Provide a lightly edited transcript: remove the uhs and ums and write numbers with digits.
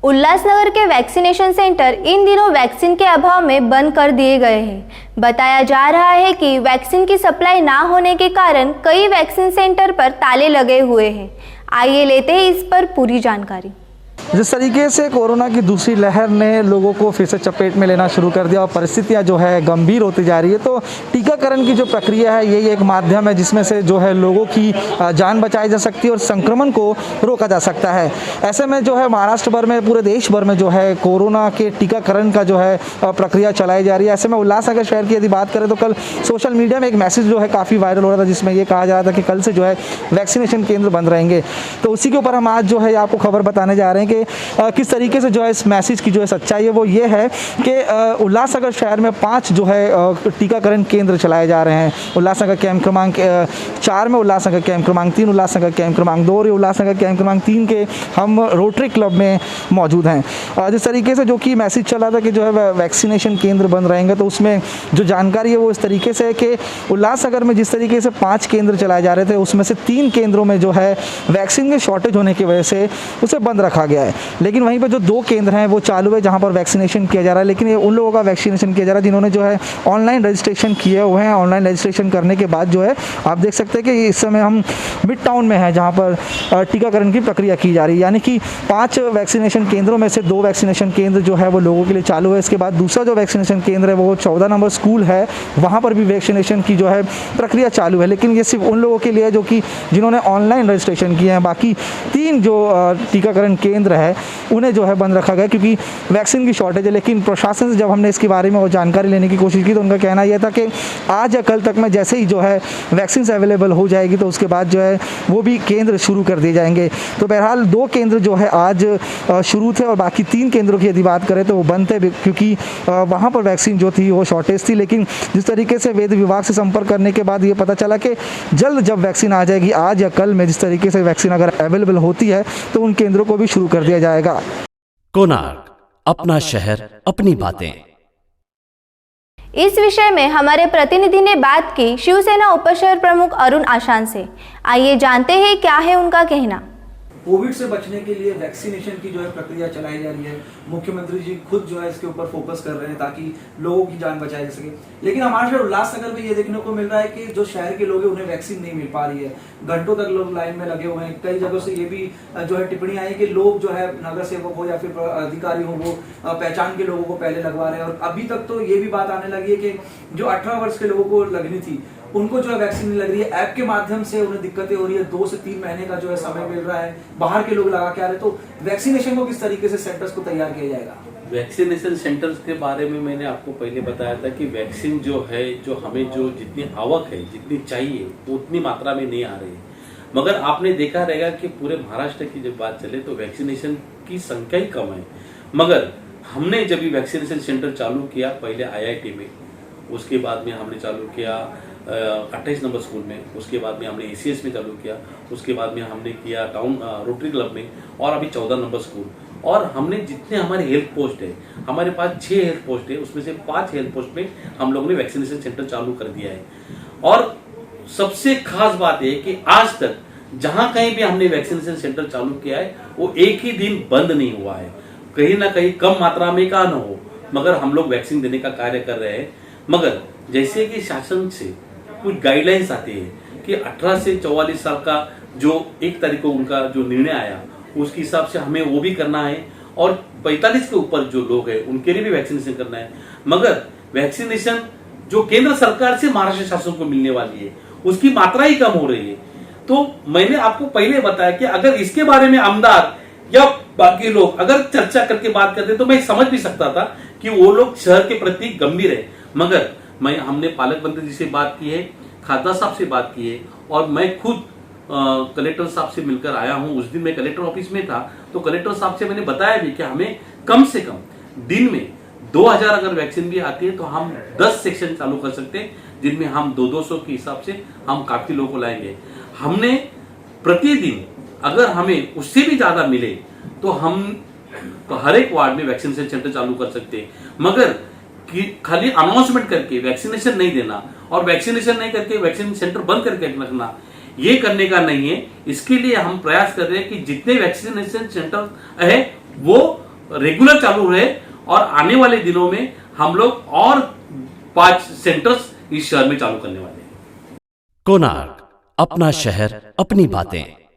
उल्लासनगर के vaccination centre इन दिनों vaccine के अभाव में बंद कर दिए गए हैं। बताया जा रहा है कि वैक्सीन की सप्लाई ना होने के कारण कई वैक्सीन सेंटर पर ताले लगे हुए हैं। आइए लेते हैं इस पर पूरी जानकारी। जिस तरीके से कोरोना की दूसरी लहर ने लोगों को फिर से चपेट में लेना शुरू कर दिया और परिस्थितियां जो है गंभीर होती जा रही है, तो टीकाकरण की जो प्रक्रिया है यही एक माध्यम है जिसमें से जो है लोगों की जान बचाई जा सकती है और संक्रमण को रोका जा सकता है। ऐसे में जो है महाराष्ट्र भर में, पूरे देश भर में जो है कोरोना के टीकाकरण का जो है प्रक्रिया चलाई जा रही है। ऐसे में उल्लासनगर शहर की यदि बात करें तो कल सोशल मीडिया में एक मैसेज जो है काफ़ी वायरल हो रहा था, जिसमें ये कहा जा रहा था कि कल से जो है वैक्सीनेशन केंद्र बंद रहेंगे। तो उसी के ऊपर हम आज जो है आपको खबर बताने जा रहे हैं कि किस तरीके से जो है इस मैसेज की जो है सच्चाई है वो ये है कि उल्लासनगर शहर में 5 जो है टीकाकरण केंद्र चलाए जा रहे हैं। उल्लासनगर कैंप क्रमांक 4 में, उल्लासनगर कैंप क्रमांक 3, उल्लासनगर कैंप क्रमांक 2 और उल्लासनगर कैंप क्रमांक 3 के हम रोटरी क्लब में मौजूद हैं। जिस तरीके से जो कि मैसेज चला था कि जो है वैक्सीनेशन केंद्र बंद रहेंगे, तो उसमें जो जानकारी है वो इस तरीके से है कि उल्लासनगर में जिस तरीके से 5 केंद्र चलाए जा रहे थे उसमें से 3 केंद्रों में जो है वैक्सीन के शॉर्टेज होने की वजह से उसे बंद रखा गया है। लेकिन वहीं पर जो 2 केंद्र हैं वो चालू है जहां पर वैक्सीनेशन किया जा रहा है। लेकिन ये उन लोगों का वैक्सीनेशन किया जा रहा है जिन्होंने जो है ऑनलाइन रजिस्ट्रेशन किए हुए हैं। ऑनलाइन रजिस्ट्रेशन करने के बाद जो है आप देख सकते हैं कि इस समय हम मिड टाउन में हैं जहां पर टीकाकरण की प्रक्रिया की जा रही है। यानी कि 5 वैक्सीनेशन केंद्रों में से 2 वैक्सीनेशन केंद्र जो है वो लोगों के लिए चालू है। इसके बाद दूसरा जो वैक्सीनेशन केंद्र है वो 14 नंबर स्कूल है, वहाँ पर भी वैक्सीनेशन की जो है प्रक्रिया चालू है। लेकिन ये सिर्फ उन लोगों के लिए जो कि जिन्होंने ऑनलाइन रजिस्ट्रेशन किए हैं। बाकी 3 जो टीकाकरण केंद्र है उन्हें जो है बंद रखा गया क्योंकि वैक्सीन की शॉर्टेज है। लेकिन प्रशासन से जब हमने इसके बारे में और जानकारी लेने की कोशिश की तो उनका कहना यह था कि आज या कल तक में जैसे ही जो है वैक्सीन अवेलेबल हो जाएगी तो उसके बाद जो है वो भी केंद्र शुरू कर दिए जाएंगे। तो बहरहाल 2 केंद्र जो है आज शुरू थे और बाकी 3 केंद्रों की यदि बात करें तो वो बंद थे क्योंकि वहाँ पर वैक्सीन जो थी वो शॉर्टेज थी। लेकिन जिस तरीके से वेद विभाग से संपर्क करने के बाद ये पता चला कि जल्द जब वैक्सीन आ जाएगी, आज या कल में जिस तरीके से वैक्सीन अगर अवेलेबल होती है तो उन केंद्रों को भी शुरू कर दिया जाएगा। कोणार्क, अपना शहर, अपनी बातें। इस विषय में हमारे प्रतिनिधि ने बात की शिवसेना उपशहर प्रमुख अरुण आशान से। आइए जानते हैं क्या है उनका कहना। कोविड से बचने के लिए वैक्सीनेशन की जो है प्रक्रिया चलाई जा रही है। मुख्यमंत्री जी खुद जो है इसके ऊपर फोकस कर रहे हैं ताकि लोगों की जान बचाई जा सके। लेकिन हमारे शहर उल्लासनगर में ये देखने को मिल रहा है कि जो शहर के लोग हैं उन्हें वैक्सीन नहीं मिल पा रही है। घंटों तक लोग लाइन में लगे हुए हैं। कई जगहों से ये भी जो है टिप्पणी आई कि लोग जो है नगर सेवक हो या फिर अधिकारी हो वो पहचान के लोगों को पहले लगवा रहे हैं। और अभी तक तो ये भी बात आने लगी है कि जो 18 वर्ष के लोगों को लगनी थी उनको जो है वैक्सीन नहीं लग रही है। ऐप के माध्यम से उन्हें दिक्कतें हो रही है। 2 से 3 महीने का जो है समय मिल रहा है। बाहर के लोग लगा के आ रहे। तो वैक्सीनेशन को किस तरीके से सेंटर्स को तैयार किया जाएगा? वैक्सीनेशन सेंटर्स के बारे में मैंने आपको पहले बताया था कि वैक्सीन जो है, जो हमें जो जितनी आवक है, जितनी चाहिए उतनी मात्रा में नहीं आ रही है। मगर आपने देखा रहेगा कि पूरे महाराष्ट्र की जब बात चले तो वैक्सीनेशन की संख्या ही कम है। मगर हमने जब भी वैक्सीनेशन सेंटर चालू किया, पहले IIT में, उसके बाद में हमने चालू किया 28 नंबर स्कूल में, उसके बाद में हमने ACS में चालू किया, उसके बाद में हमने किया टाउन रोटरी क्लब में और अभी 14 नंबर स्कूल। और हमने जितने हमारे हेल्थ पोस्ट है, हमारे पास 6 हेल्थ पोस्ट है, उसमें से 5 हेल्थ पोस्ट में हम लोगों ने वैक्सीनेशन सेंटर चालू कर दिया है। और सबसे खास बात है कि आज तक जहां कहीं भी हमने वैक्सीनेशन सेंटर चालू किया है वो एक ही दिन बंद नहीं हुआ है। कहीं ना कहीं कम मात्रा में का न हो, मगर हम लोग वैक्सीन देने का कार्य कर रहे हैं। मगर जैसे कि शासन से कुछ गाइडलाइंस आती है कि 18 से 44 साल का जो 1 तारीख को उनका जो निर्णय आया उसके हिसाब से हमें वो भी करना है और 45 के ऊपर जो लोग हैं उनके लिए भी वैक्सीनेशन करना है। मगर वैक्सीनेशन जो केंद्र सरकार से महाराष्ट्र शासन को मिलने वाली है उसकी मात्रा ही कम हो रही है। तो मैंने आपको पहले बताया कि अगर इसके बारे में आमदार या बाकी लोग अगर चर्चा करके बात करते तो मैं समझ भी सकता था कि वो लोग शहर के प्रति गंभीर है। मगर हमने पालक मंत्री जी से बात की है, खासदार साहब से बात की है और मैं खुद कलेक्टर साहब से मिलकर आया हूं। उस दिन मैं कलेक्टर ऑफिस में था तो कलेक्टर साहब से मैंने बताया भी कि हमें कम से कम दिन में 2000 अगर वैक्सीन भी आती है तो हम 10 सेक्शन चालू कर सकते हैं जिनमें हम 200 के हिसाब से हम काफी लोगों को लाएंगे। हमने प्रतिदिन अगर हमें उससे भी ज्यादा मिले तो हम हर एक वार्ड में वैक्सीनेशन सेंटर चालू कर सकते हैं। मगर कि खाली अनाउंसमेंट करके वैक्सीनेशन नहीं देना और वैक्सीनेशन नहीं करके वैक्सीन सेंटर बंद करके रखना, ये करने का नहीं है। इसके लिए हम प्रयास कर रहे हैं कि जितने वैक्सीनेशन सेंटर है वो रेगुलर चालू रहे और आने वाले दिनों में हम लोग और 5 सेंटर्स इस शहर में चालू करने वाले हैं। कोणार्क, अपना शहर अपनी बातें।